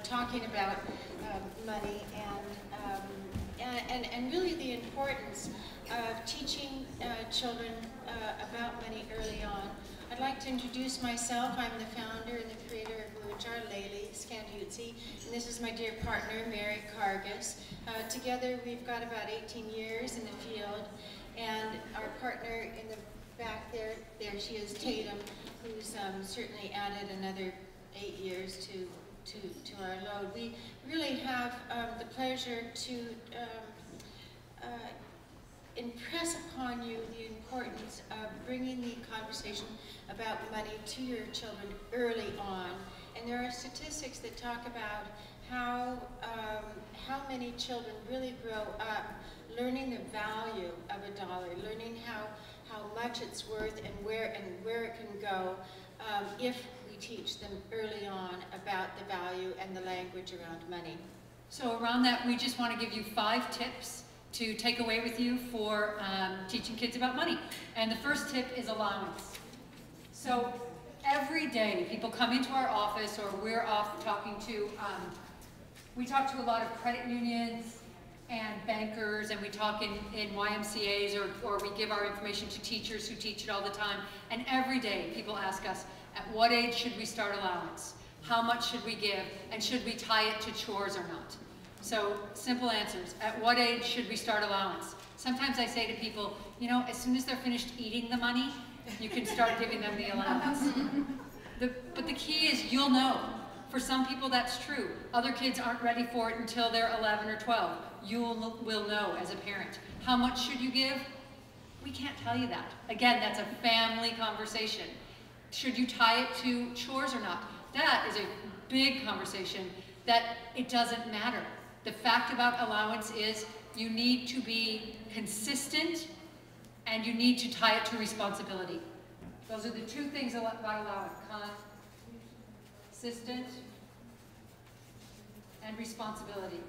talking about money and really the importance of teaching children about money early on. I'd like to introduce myself. I'm the founder and the creator of Moonjar, and this is my dear partner, Mary Karges. Together we've got about 18 years in the field, and our partner in the back there she is Tatum, who's certainly added another 8 years to our load. We really have the pleasure to impress upon you the importance of bringing the conversation about money to your children early on. And there are statistics that talk about how many children really grow up learning the value of a dollar, learning how much it's worth and where it can go if we teach them early on about the value and the language around money. So around that, we just want to give you 5 tips to take away with you for teaching kids about money. And the first tip is allowance. So every day people come into our office, or we're off talking to, we talk to a lot of credit unions and bankers, and we talk in YMCAs, or we give our information to teachers who teach it all the time. And every day people ask us, at what age should we start allowance? How much should we give? And should we tie it to chores or not? So simple answers. At what age should we start allowance? Sometimes I say to people, you know, as soon as they're finished eating the money, you can start giving them the allowance. But the key is you'll know. For some people that's true. Other kids aren't ready for it until they're 11 or 12. You will know as a parent. How much should you give? We can't tell you that. Again, that's a family conversation. Should you tie it to chores or not? That is a big conversation that it doesn't matter. The fact about allowance is you need to be consistent and you need to tie it to responsibility. Those are the 2 things about allowance. Consistent and responsibility.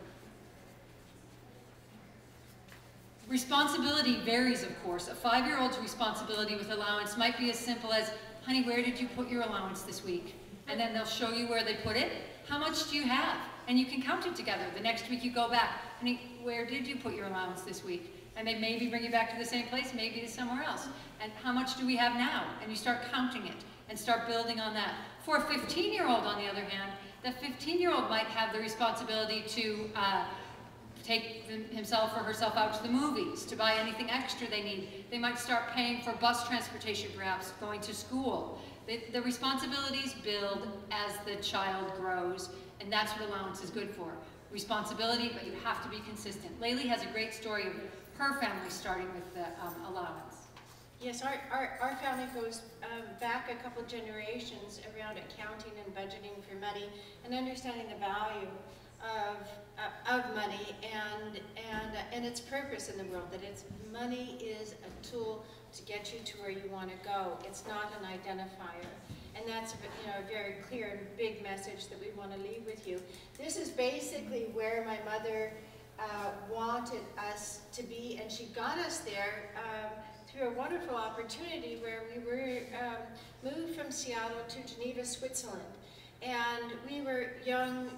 Responsibility varies, of course. A 5-year-old's responsibility with allowance might be as simple as, honey, where did you put your allowance this week? And then they'll show you where they put it. How much do you have? And you can count it together. The next week you go back, honey, where did you put your allowance this week? And they maybe bring you back to the same place, maybe to somewhere else. And how much do we have now? And you start counting it and start building on that. For a 15-year-old, on the other hand, the 15-year-old might have the responsibility to take himself or herself out to the movies, to buy anything extra they need. They might start paying for bus transportation, perhaps, going to school. The responsibilities build as the child grows, and that's what allowance is good for. Responsibility, but you have to be consistent. Laylee has a great story of her family starting with the allowance. Yes, our family goes back a couple generations around accounting and budgeting for money and understanding the value of money and its purpose in the world, that money is a tool to get you to where you want to go. It's not an identifier. And that's a very clear and big message that we want to leave with you. This is basically where my mother wanted us to be, and she got us there through a wonderful opportunity where we were moved from Seattle to Geneva, Switzerland. And we were young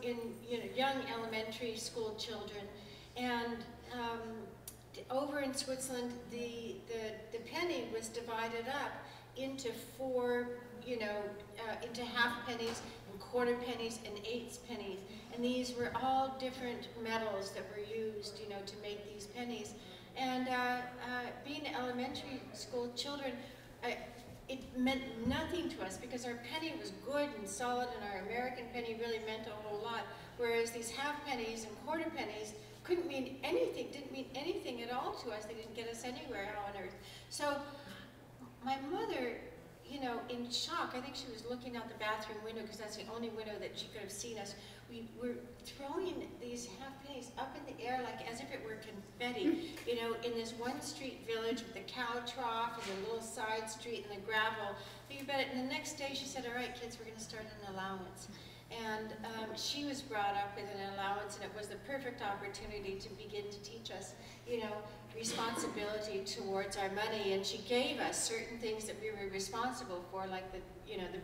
elementary school children, and over in Switzerland, the penny was divided up into 4, into half pennies and quarter pennies and eighths pennies, and these were all different metals that were used, to make these pennies. And being elementary school children, it meant nothing to us because our penny was good and solid, and our American penny really meant a whole lot. Whereas these half pennies and quarter pennies couldn't mean anything, didn't mean anything at all to us. They didn't get us anywhere on earth. So my mother, in shock, I think she was looking out the bathroom window because that's the only window that she could have seen us. We were throwing these half pennies up in the air like as if it were confetti, in this one street village with the cow trough and the little side street and the gravel. But you bet it, and the next day she said, all right, kids, we're going to start an allowance. And she was brought up with an allowance, and it was the perfect opportunity to begin to teach us, responsibility towards our money. And she gave us certain things that we were responsible for, like the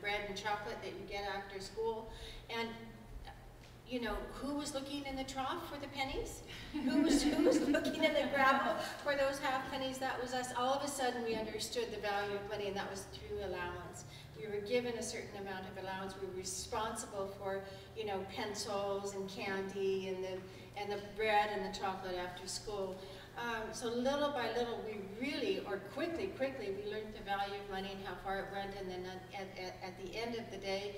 bread and chocolate that you get after school. And you know, who was looking in the trough for the pennies? Who was looking in the gravel for those half pennies? That was us. All of a sudden we understood the value of money, and that was through allowance. We were given a certain amount of allowance. We were responsible for, you know, pencils and candy and the bread and the chocolate after school. So little by little, we really, or quickly, we learned the value of money and how far it went, and then at the end of the day,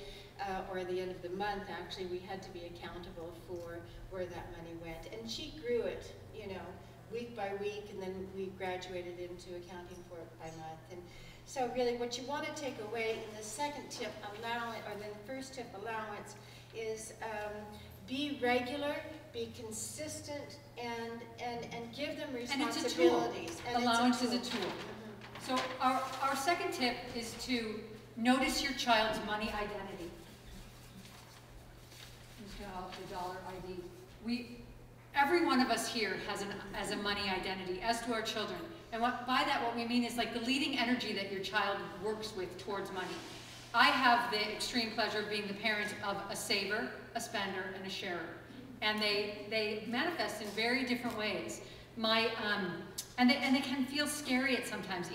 or the end of the month, actually, we had to be accountable for where that money went. And she grew it, you know, week by week, and then we graduated into accounting for it by month. And so really what you want to take away in the second tip, allowance, or the first tip, allowance, is be regular, be consistent, and give them responsibilities. And allowance is a tool. So our second tip is to notice your child's money identity. The dollar ID. Every one of us here has a money identity, as do our children. And by that, what we mean is like the leading energy that your child works with towards money. I have the extreme pleasure of being the parent of a saver, a spender, and a sharer. And they manifest in very different ways. And they can feel scary at sometimes,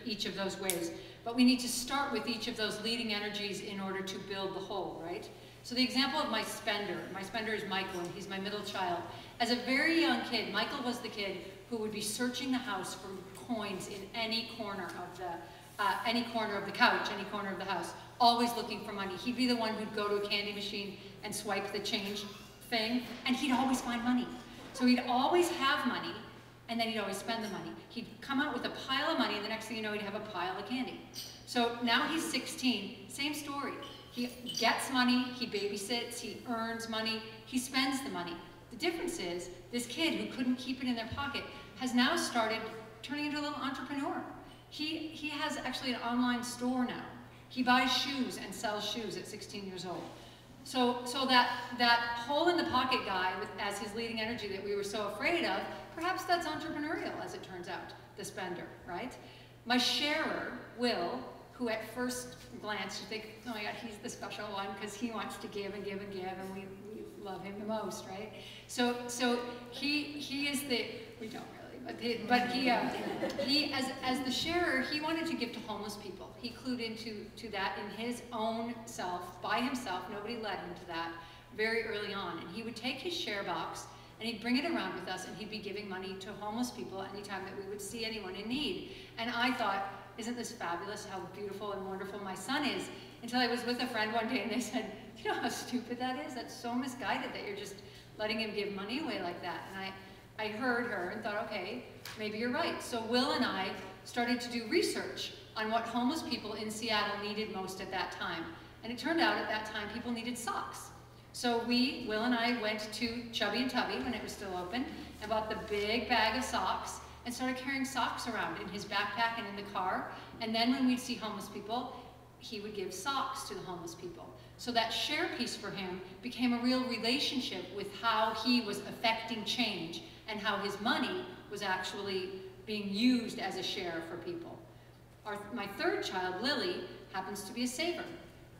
each of those ways. But we need to start with each of those leading energies in order to build the whole, right? So the example of my spender is Michael, and he's my middle child. As a very young kid, Michael was the kid who would be searching the house for coins in any corner of the couch, any corner of the house, always looking for money. He'd be the one who'd go to a candy machine and swipe the change thing, and he'd always find money. So he'd always have money, and then he'd always spend the money. He'd come out with a pile of money, and the next thing you know, he'd have a pile of candy. So now he's 16, same story. He gets money, he babysits, he earns money, he spends the money. The difference is, this kid who couldn't keep it in their pocket has now started turning into a little entrepreneur. He has actually an online store now. He buys shoes and sells shoes at 16 years old. So that hole in the pocket guy as his leading energy that we were so afraid of, perhaps that's entrepreneurial, as it turns out, the spender, right? My sharer, Will, who at first glance you think, oh my God, he's the special one because he wants to give and give and give, and we love him the most, right? So he is the, we don't really, but he as the sharer, he wanted to give to homeless people. He clued into that in his own self, by himself. Nobody led him to that very early on. And he would take his share box and he'd bring it around with us, and he'd be giving money to homeless people anytime that we would see anyone in need. And I thought, isn't this fabulous, how beautiful and wonderful my son is? Until I was with a friend one day and they said, you know how stupid that is? That's so misguided that you're just letting him give money away like that. And I heard her and thought, okay, maybe you're right. So Will and I started to do research on what homeless people in Seattle needed most at that time. And it turned out at that time people needed socks. So Will and I went to Chubby and Tubby when it was still open and bought the big bag of socks and started carrying socks around in his backpack and in the car. And then when we'd see homeless people, he would give socks to the homeless people. So that share piece for him became a real relationship with how he was affecting change and how his money was actually being used as a share for people. My third child, Lily, happens to be a saver,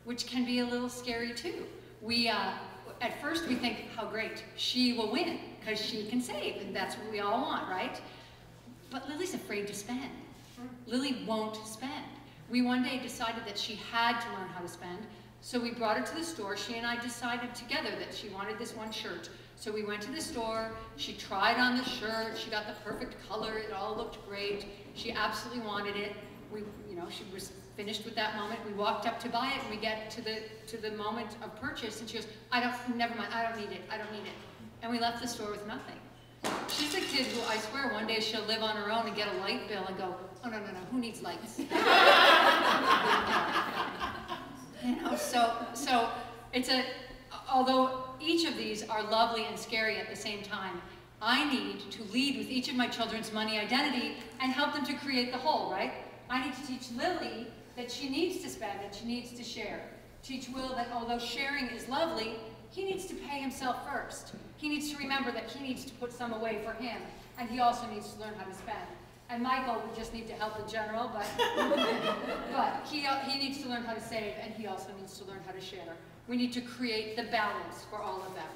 which can be a little scary too. At first we think, how great, she will win because she can save, and that's what we all want, right? But Lily's afraid to spend. Lily won't spend. We one day decided that she had to learn how to spend, so we brought her to the store. She and I decided together that she wanted this one shirt. So we went to the store, she tried on the shirt, she got the perfect color, it all looked great. She absolutely wanted it. She was finished with that moment. We walked up to buy it, and we get to the moment of purchase, and she goes, never mind, I don't need it, And we left the store with nothing. She's a kid who, I swear, one day she'll live on her own and get a light bill and go, oh, no, who needs lights? So it's although each of these are lovely and scary at the same time, I need to lead with each of my children's money identity and help them to create the whole, right? I need to teach Lily that she needs to spend and she needs to share. Teach Will that although sharing is lovely, he needs to pay himself first. He needs to remember that he needs to put some away for him, and he also needs to learn how to spend. And Michael would just need to help in general, but he needs to learn how to save, and he also needs to learn how to share. We need to create the balance for all of them.